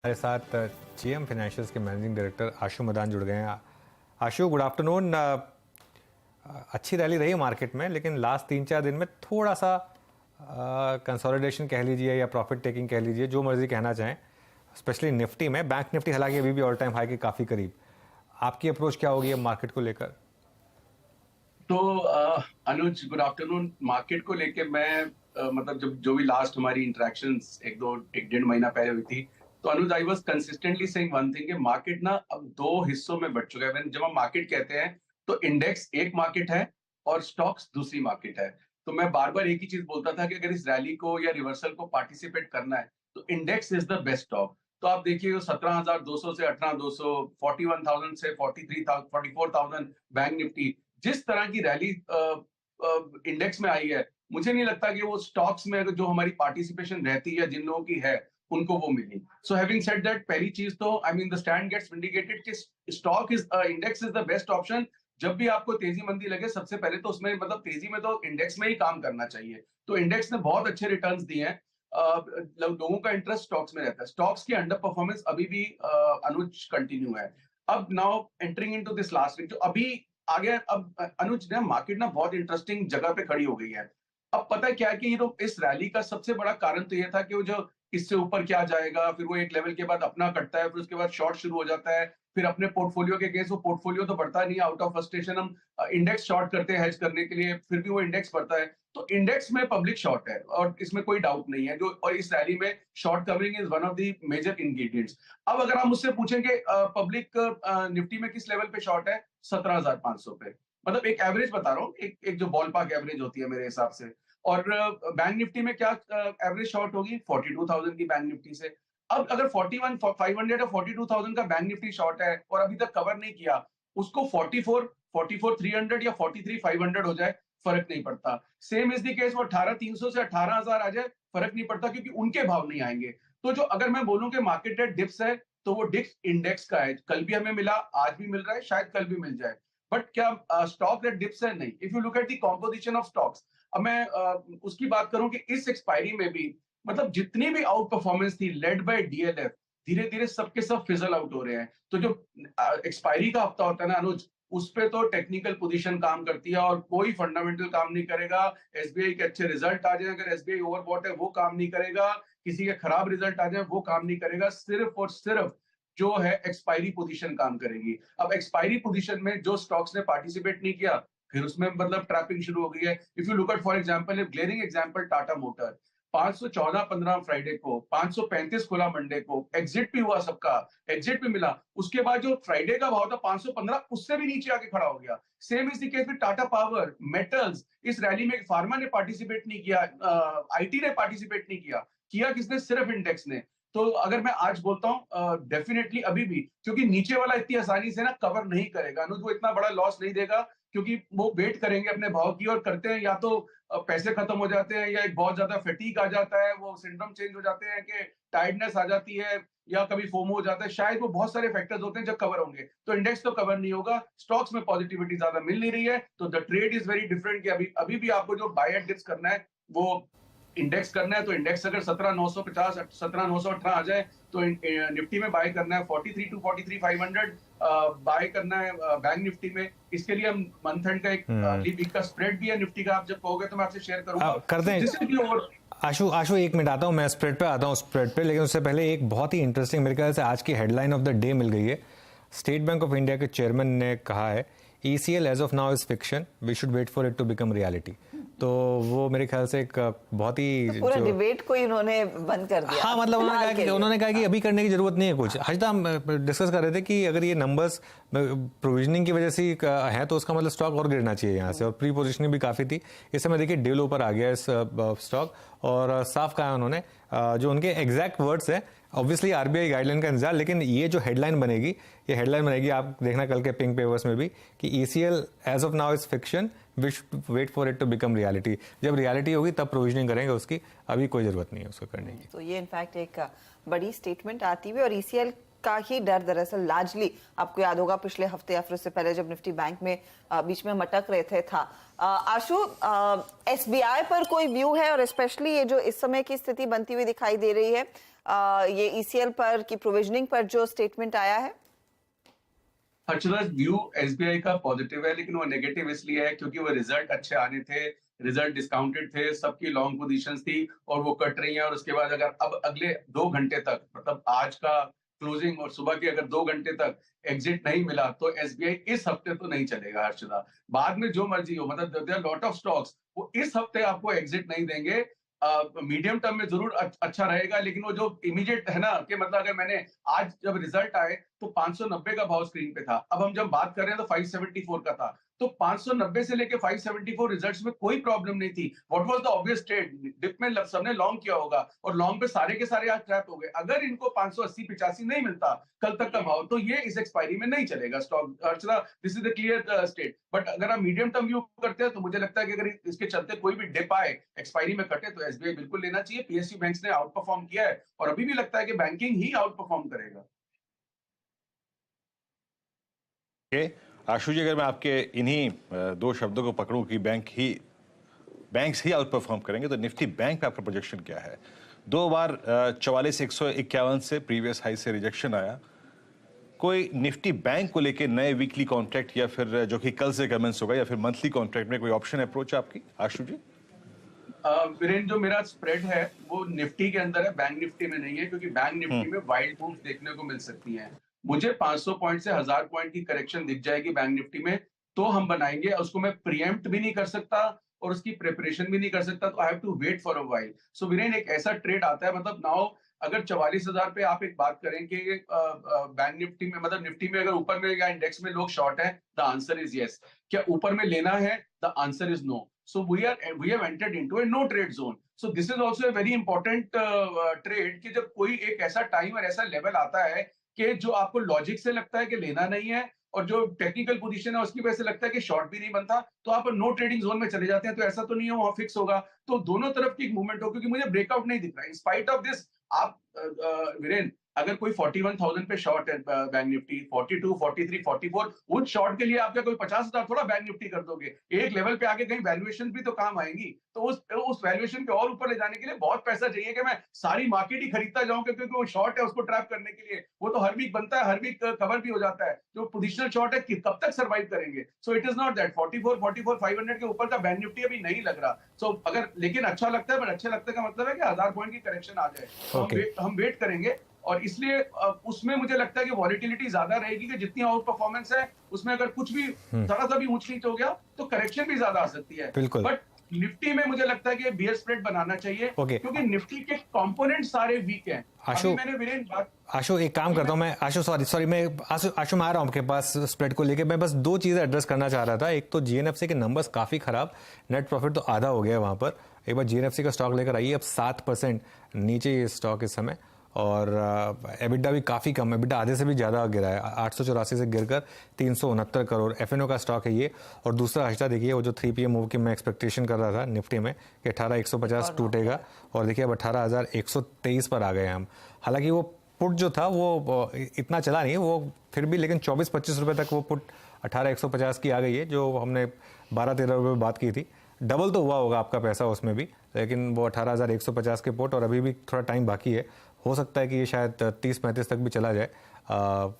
हमारे साथ GM financials के मैनेजिंग डायरेक्टर आशु मदान जुड़ गए हैं। आशु, गुड आफ्टरनून। अच्छी रैली रही मार्केट में, लेकिन लास्ट 3-4 दिन में थोड़ा सा कंसोलिडेशन कह लीजिए या प्रॉफिट टेकिंग कह लीजिए, जो मर्जी कहना चाहें, स्पेशली निफ्टी में। बैंक निफ्टी हालांकि अभी भी ऑल टाइम हाई के काफ़ी करीब। आपकी अप्रोच क्या होगी अब मार्केट को लेकर? तो अनुज, गुड आफ्टरनून। मार्केट को लेके मैं मतलब जब जो भी लास्ट हमारी इंटरेक्शंस एक डेढ़ महीना पहले हुई थी, तो Anuj, I was consistently saying one thing कि मार्केट ना अब दो हिस्सों में बट चुका है। जब हम मार्केट कहते हैं तो इंडेक्स एक मार्केट है और स्टॉक्स दूसरी मार्केट है। तो मैं बार बार एक ही चीज बोलता था कि अगर इस रैली को या रिवर्सल को पार्टिसिपेट करना है तो index is the best stock. तो आप देखिए 17,200 से 18,200, 41,000 से 43,000, 44,000 बैंक निफ्टी, जिस तरह की रैली इंडेक्स में आई है, मुझे नहीं लगता कि वो स्टॉक्स में जो हमारी पार्टिसिपेशन रहती है, जिन लोगों की है, उनको वो मिली। सो हैविंग सेड दैट, पहली चीज तो I mean the stand gets vindicated कि stock is index is the best option. जब भी आपको तेजी मंदी लगे, सबसे पहले तो उसमें मतलब तेजी में तो इंडेक्स में ही काम करना चाहिए। तो इंडेक्स ने बहुत अच्छे रिटर्न्स दिए हैं। लोगों का इंटरेस्ट स्टॉक्स में रहता है। स्टॉक्स की अंडर परफॉर्मेंस अभी भी अनुज कंटिन्यू है। अब now entering into this last week जो अभी आ गया, अब अनुज ने मार्केट ना बहुत इंटरेस्टिंग जगह पे खड़ी हो गई है। अब पता है क्या है कि ये तो इस रैली का सबसे बड़ा कारण तो ये था कि वो जो इससे ऊपर क्या जाएगा, फिर वो एक लेवल के बाद अपना कटता है, फिर उसके बाद शॉर्ट शुरू हो जाता है, फिर अपने पोर्टफोलियो के केस वो पोर्टफोलियो तो बढ़ता नहीं है, आउट ऑफ फ्रस्ट्रेशन हम इंडेक्स शॉर्ट करते हैं हेज करने के लिए, फिर भी वो इंडेक्स बढ़ता है। तो इंडेक्स में पब्लिक शॉर्ट है और इसमें कोई डाउट नहीं है। जो और इस रैली में short covering is one of the major ingredients. अब अगर आप मुझसे पूछें कि पब्लिक निफ्टी में किस लेवल पे शॉर्ट है, 17,500 पे। मतलब एक एवरेज बता रहा हूँ, एक जो बॉल पार्क एवरेज होती है मेरे हिसाब से। और बैंक निफ्टी में क्या एवरेज शॉर्ट होगी, 42,000 की बैंक निफ्टी से। अब अगर 41,500 या 42,000 का बैंक निफ्टी शॉर्ट है और अभी तक कवर नहीं किया, उसको 44,300 या 43,500 हो जाए, फर्क नहीं पड़ता। सेम इज द केस वो 18,300 से 18,000 आ जाए, फर्क नहीं पड़ता, क्योंकि उनके भाव नहीं आएंगे। तो जो अगर मैं बोलूं कि मार्केट रेट डिप्स है, तो वो डिप्स इंडेक्स का है। कल भी हमें मिला, आज भी मिल रहा है, शायद कल भी मिल जाए। बट क्या स्टॉक रेट डिप्स है? नहीं। If you look at the composition of stocks, अब मैं उसकी बात करूं कि इस एक्सपायरी में भी मतलब जितनी भी आउट परफॉर्मेंस थी लेड बाय डीएलएफ, धीरे धीरे सबके सब फिजल आउट हो रहे हैं। तो जो एक्सपायरी का हफ्ता होता है ना अनुज, उस पे तो टेक्निकल पोजीशन काम करती है और कोई फंडामेंटल काम नहीं करेगा। एसबीआई के अच्छे रिजल्ट आ जाए, अगर एसबीआई ओवरबॉट है, वो काम नहीं करेगा। किसी के खराब रिजल्ट आ जाए, वो काम नहीं करेगा। सिर्फ और सिर्फ जो है एक्सपायरी पोजीशन काम करेगी। अब एक्सपायरी पोजीशन में जो स्टॉक्स ने पार्टिसिपेट नहीं किया, फिर उसमें मतलब ट्रैपिंग शुरू हो गई है। If you look at for example, glaring example, Tata motor 514 Friday को, 535 खुला मंडे को, एग्जिट भी हुआ, सबका एग्जिट भी मिला। उसके बाद जो फ्राइडे का भाव था 515, उससे भी नीचे आके खड़ा हो गया। Same is the case with Tata power metals. इस रैली में फार्मा ने पार्टिसिपेट नहीं किया, आईटी ने पार्टिसिपेट नहीं किया। किया किसने? सिर्फ इंडेक्स ने। तो अगर मैं आज बोलता हूं, डेफिनेटली अभी भी, क्योंकि नीचे वाला इतनी आसानी से ना कवर नहीं करेगा अनुज, वो इतना बड़ा लॉस नहीं देगा, क्योंकि वो वेट करेंगे अपने भाव की और करते हैं, या तो पैसे खत्म हो जाते हैं, या एक बहुत ज्यादा फटीक आ जाता है, वो सिंड्रोम चेंज हो जाते हैं कि टायर्डनेस आ जाती है, या कभी फोमो हो जाता है। शायद वो बहुत सारे फैक्टर्स होते हैं जब कवर होंगे। तो इंडेक्स तो कवर नहीं होगा। स्टॉक्स में पॉजिटिविटी ज्यादा मिल नहीं रही है, तो the trade is very different. कि अभी अभी भी आपको जो बाय एंड डिप्स करना है, वो इंडेक्स करना है। तो इंडेक्स अगर 17,950, 17,918 आ जाए, तो निफ्टी में बाय करना है 43 टू 43,500 बाय करना है बैंक निफ्टी में। इसके लिए हम मंथ एंड का एक वीक का स्प्रेड भी है निफ्टी का, आप जब कहोगे तो मैं आपसे शेयर करूंगा। करते हैं। आशु आशु, एक मिनट आता हूँ, मैं स्प्रेड पे आता हूँ, स्प्रेड पे। लेकिन उससे पहले एक बहुत ही इंटरेस्टिंग, मेरे ख्याल से आज की हेडलाइन ऑफ द डे मिल गई है। स्टेट बैंक ऑफ इंडिया के चेयरमैन ने कहा है, ECL as of now is fiction, we should wait for it to become reality. तो वो मेरे ख्याल से एक बहुत ही तो पूरा डिबेट को इन्होंने बंद कर दिया। हाँ, मतलब उन्होंने कहा कि अभी करने की जरूरत नहीं है कुछ। हर्षिता, हम डिस्कस कर रहे थे कि अगर ये नंबर्स प्रोविजनिंग की वजह से है, तो उसका मतलब स्टॉक और गिरना चाहिए यहाँ से, और प्री पोजिशनिंग भी काफ़ी थी। इस समय देखिए डे लो पर आ गया इस स्टॉक, और साफ कहा उन्होंने, जो उनके एग्जैक्ट वर्ड्स है, ऑब्वियसली आरबीआई गाइडलाइन का इंतजार, लेकिन ये जो हेडलाइन बनेगी, ये हेडलाइन बनेगी, आप देखना कल के पिंक पेपर्स में भी, कि ECL as of now is fiction, we should wait for it to become reality. जब रियलिटी होगी तब प्रोविजनिंग करेंगे उसकी, अभी कोई जरूरत नहीं है उसको करने की। तो ये इनफैक्ट एक बड़ी स्टेटमेंट आती हुई, और ईसीएल का ही डर दरअसल लार्जली, आपको याद होगा पिछले हफ्ते या फिर उससे पहले जब निफ्टी बैंक में बीच में मटक रहे थे, था। आशु, एसबीआई पर कोई व्यू है, और स्पेशली ये जो इस समय की स्थिति बनती हुई दिखाई दे रही है, ये ईसीएल पर की प्रोविजनिंग पर जो स्टेटमेंट आया है? हर्षदा, व्यू एसबीआई का पॉजिटिव है, लेकिन वो नेगेटिव इसलिए है क्योंकि वो रिजल्ट अच्छे आने थे, रिजल्ट डिस्काउंटेड थे, सबकी लॉन्ग पोजीशंस थी और वो कट रही हैं। और उसके बाद अगर अब अगले 2 घंटे तक, मतलब आज का क्लोजिंग और सुबह के अगर 2 घंटे तक एग्जिट नहीं मिला तो एसबीआई इस हफ्ते तो नहीं चलेगा हर्षदा। बाद में जो मर्जी हो, मतलब there are lot of stocks, वो इस हफ्ते आपको एग्जिट नहीं देंगे। मीडियम टर्म में जरूर अच्छा रहेगा, लेकिन वो जो इमीडिएट है ना, कि मतलब अगर मैंने आज जब रिजल्ट आए तो 590 का भाव स्क्रीन पे था, अब हम जब बात कर रहे हैं तो 574 का था, तो 590 से लेके 574 रिजल्ट्स में कोई प्रॉब्लम नहीं थी। What was the obvious trade? Dip में सबने लॉन्ग किया होगा और लॉन्ग पे सारे के सारे आज ट्रैप हो गए। अगर इनको 580 85 नहीं मिलता कल तक का भाव, तो ये इस एक्सपायरी में नहीं चलेगा stock Archana. This is the clear state. But अगर आप मीडियम टर्म व्यू करते हैं तो मुझे लगता है कि अगर इसके चलते कोई भी डिप आए, एक्सपायरी में कटे, तो एसबीआई बिल्कुल लेना चाहिए। पीएसयू बैंक्स ने आउट परफॉर्म किया है और अभी भी लगता है कि बैंकिंग ही आउट परफॉर्म करेगा। आशु जी, अगर मैं आपके इन्हीं दो शब्दों को पकड़ूं कि बैंक्स ही आउट परफॉर्म करेंगे, तो निफ्टी बैंक पे आपका प्रोजेक्शन क्या है? 2 बार 44,151 से प्रीवियस हाई से रिजेक्शन आया। कोई निफ्टी बैंक को लेके नए वीकली कॉन्ट्रैक्ट या फिर जो कि कल से कमेंस होगा या फिर मंथली कॉन्ट्रैक्ट में कोई ऑप्शन अप्रोच आपकी, आशु जी? वीरेन, जो मेरा स्प्रेड है वो निफ्टी के अंदर है, बैंक निफ्टी में नहीं है, क्योंकि बैंक निफ्टी में वाइल्ड मूव्स देखने को मिल सकती हैं। मुझे 500 पॉइंट से 1000 पॉइंट की करेक्शन दिख जाएगी बैंक निफ्टी में तो हम बनाएंगे। उसको मैं प्रीएम्प्ट भी नहीं कर सकता और उसकी प्रिपरेशन भी नहीं कर सकता, तो I have to wait for a while. So Viren, एक ऐसा ट्रेड आता है, मतलब नाउ अगर 44,000 पे आप एक बात करें कि बैंक निफ्टी में, मतलब निफ्टी में अगर ऊपर में या इंडेक्स में लोग शॉर्ट है, द आंसर इज यस। क्या ऊपर में लेना है? The answer is no. So we have entered into a no trade zone. So this is also a very important trade कि जब कोई एक ऐसा टाइम और ऐसा लेवल आता है कि जो आपको लॉजिक से लगता है कि लेना नहीं है और जो टेक्निकल पोजीशन है उसकी वजह से लगता है कि शॉर्ट भी नहीं बनता, तो आप नो ट्रेडिंग जोन में चले जाते हैं। तो ऐसा तो नहीं है वहां फिक्स होगा, तो दोनों तरफ की एक मूवमेंट हो, क्योंकि मुझे ब्रेकआउट नहीं दिख रहा है। इन स्पाइट ऑफ दिस, आप वीरेन, अगर कोई 41,000 पे शॉर्ट है बैंक निफ्टी, 42, 43, 44, उस शॉर्ट के लिए आपका कोई 50,000 थोड़ा बैंक निफ्टी कर दोगे। एक लेवल पे आके कहीं वैल्यूएशन भी तो काम आएंगी, तो उस वैल्यूएशन के और ऊपर ले जाने के लिए बहुत पैसा चाहिए कि मैं सारी मार्केट ही खरीदता जाऊं, क्योंकि वो शॉर्ट है उसको ट्रैप करने के लिए वो तो हर वीक बनता है, हर वीक कवर भी हो जाता है। जो पोजिशनल शॉर्ट है कब तक सर्वाइव करेंगे? So it is not that 44, 500 के ऊपर का बैंक निफ्टी अभी नहीं लग रहा। सो अगर, लेकिन अच्छा लगता है, बट अच्छा लगता है का मतलब है कि 1000 पॉइंट की करेक्शन आ जाए, तो हम वेट करेंगे। और इसलिए उसमें मुझे लगता है कि वॉलिटिलिटी ज्यादा रहेगी, कि जितनी आउट परफॉर्मेंस है उसमें अगर कुछ भी थोड़ा सा भी ऊंच नीच हो गया तो करेक्शन भी ज्यादा आ सकती है। बिल्कुल। बट निफ्टी में मुझे लगता है कि बियर स्प्रेड बनाना चाहिए, क्योंकि निफ्टी के कंपोनेंट सारे वीक हैं। आशु, मैंने वीरेन बात, आशु एक काम करता हूं मैं, आशु सॉरी मैं आशु में आ रहा हूं आपके पास स्प्रेड को लेके। मैं बस 2 चीजें एड्रेस करना चाह रहा था। एक तो जीएनएफसी के नंबर्स काफी खराब, नेट प्रॉफिट तो आधा हो गया वहां पर। एक बार जीएनएफसी का स्टॉक लेकर आइए, अब 7% नीचे ये स्टॉक इस समय, और एबिटा भी काफ़ी कम, एबिटा आधे से भी ज़्यादा गिरा है, 884 से गिरकर 369 करोड़ एफएनओ का स्टॉक है ये। और दूसरा हश्ता देखिए, वो जो 3PM मूव की मैं एक्सपेक्टेशन कर रहा था निफ्टी में कि 18,150 टूटेगा, और देखिए अब 18,123 पर आ गए हम। हालांकि वो पुट जो था वो इतना चला नहीं वो फिर भी, लेकिन 24-25 रुपये तक वो पुट 18,150 की आ गई है, जो हमने 12-13 रुपये में बात की थी। डबल तो हुआ होगा आपका पैसा उसमें भी, लेकिन वो 18,150 के पुट, और अभी भी थोड़ा टाइम बाकी है, हो सकता है कि ये शायद 30-35 तक भी चला जाए।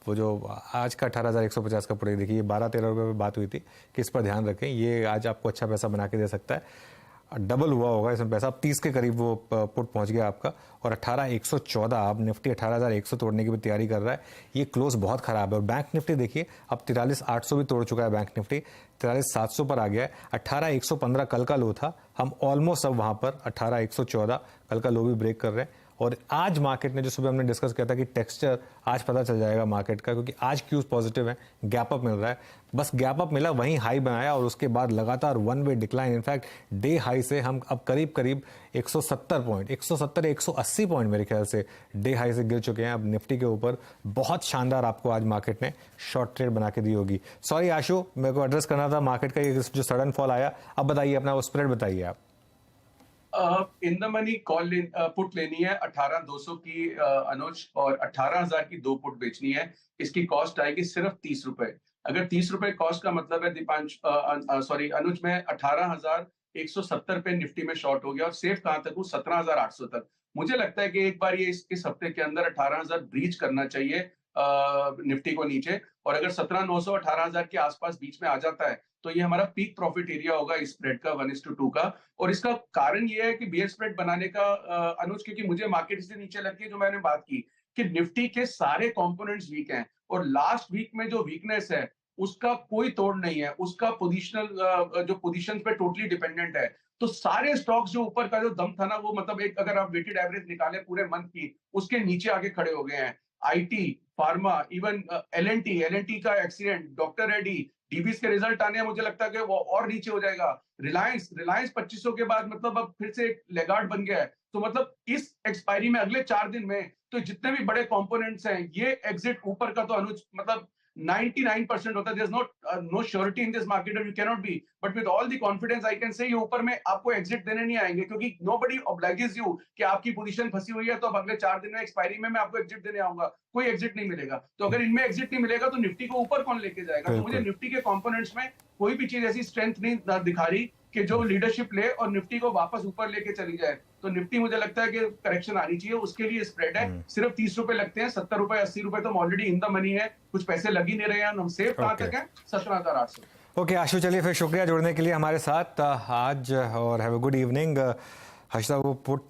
वो जो आज का 18,150 का पुट, देखिए 12-13 रुपये में बात हुई थी कि इस पर ध्यान रखें, ये आज आपको अच्छा पैसा बना के दे सकता है। डबल हुआ होगा इसमें पैसा, अब 30 के करीब वो पुट पहुंच गया आपका, और 18,114, अब निफ्टी 18,100 तोड़ने की भी तैयारी कर रहा है। ये क्लोज बहुत खराब है। और बैंक निफ्टी देखिए अब 43,800 भी तोड़ चुका है बैंक निफ्टी, 43,700 पर आ गया है। 18,115 कल का लो था, हम ऑलमोस्ट अब वहां पर 18,114 कल का लो भी ब्रेक कर रहे हैं। और आज मार्केट ने, जो सुबह हमने डिस्कस किया था कि टेक्सचर आज पता चल जाएगा मार्केट का, क्योंकि आज क्यूज पॉजिटिव है, गैप अप मिल रहा है, बस गैप अप मिला, वहीं हाई बनाया और उसके बाद लगातार one way decline. In fact day high से हम अब करीब 170 पॉइंट, 180 पॉइंट मेरे ख्याल से डे हाई से गिर चुके हैं। अब निफ्टी के ऊपर बहुत शानदार आपको आज मार्केट ने शॉर्ट ट्रेड बना के दी होगी। सॉरी आशु, मेरे को एड्रेस करना था मार्केट का ये जो सडन फॉल आया। अब बताइए अपना वो स्प्रेड बताइए आप। In the money call put लेनी है 18,200 की अनुज, और 18,000 की 2 पुट बेचनी है। इसकी कॉस्ट आएगी सिर्फ 30 रुपए। अगर 30 रुपए कॉस्ट का मतलब है दीपांश, सॉरी अनुज, में 18,170 पे निफ्टी में शॉर्ट हो गया, और सेफ कहां तक हूं? 17,800 तक। मुझे लगता है कि एक बार ये इस हफ्ते के अंदर 18,000 ब्रीच करना चाहिए निफ्टी को नीचे, और अगर 17,900 18,000 के आसपास बीच में आ जाता है तो ये हमारा पीक प्रॉफिट एरिया होगा इस स्प्रेड का 1:2 का। और इसका कारण ये है कि बियर स्प्रेड बनाने का अनुज, क्योंकि मुझे मार्केट से नीचे लगती है, जो मैंने बात की कि निफ्टी के सारे कंपोनेंट्स वीक हैं और लास्ट वीक में जो वीकनेस है उसका कोई तोड़ नहीं है, उसका पोजिशनल जो पोजीशन पे टोटली डिपेंडेंट है। तो सारे स्टॉक्स जो ऊपर का जो दम था ना, वो मतलब एक अगर आप वेटेड एवरेज निकालें पूरे मंथ की, उसके नीचे आके खड़े हो गए हैं। आईटी, फार्मा, इवन एलएनटी का एक्सीडेंट, डॉक्टर रेड्डी, डीबीज के रिजल्ट आने हैं, मुझे लगता है कि वो और नीचे हो जाएगा। रिलायंस 2500 के बाद मतलब अब फिर से एक लेगार्ड बन गया है। तो मतलब इस एक्सपायरी में अगले 4 दिन में तो जितने भी बड़े कंपोनेंट्स हैं, ये एग्जिट ऊपर का तो अनुज मतलब 99% होता है। there's no surety in this market and you cannot be, but with all the confidence I can say ये ऊपर में आपको एग्जिट देने नहीं आएंगे, क्योंकि nobody obliges you कि आपकी पोजीशन फंसी हुई है तो अब अगले 4 दिन में एक्सपायरी में मैं आपको एग्जिट देने आऊंगा, कोई एग्जिट नहीं मिलेगा। तो अगर इनमें एग्जिट नहीं मिलेगा तो निफ्टी को ऊपर कौन लेके जाएगा? तो मुझे निफ्टी के कंपोनेंट्स में कोई भी चीज ऐसी स्ट्रेंथ नहीं दिखा रही कि जो लीडरशिप ले और निफ्टी को वापस ऊपर लेके चली जाए। तो निफ्टी मुझे लगता है कि करेक्शन आनी चाहिए, उसके लिए स्प्रेड है। सिर्फ 30 रुपए लगते हैं, 70 रुपए 80 रुपए तो ऑलरेडी इन द मनी है, कुछ पैसे लग ही नहीं रहे हैं। हम सेफ कहां तक है? 17,800। ओके आशु, चलिए फिर शुक्रिया जुड़ने के लिए हमारे साथ आज, और have a good evening. Harshada, वो पुट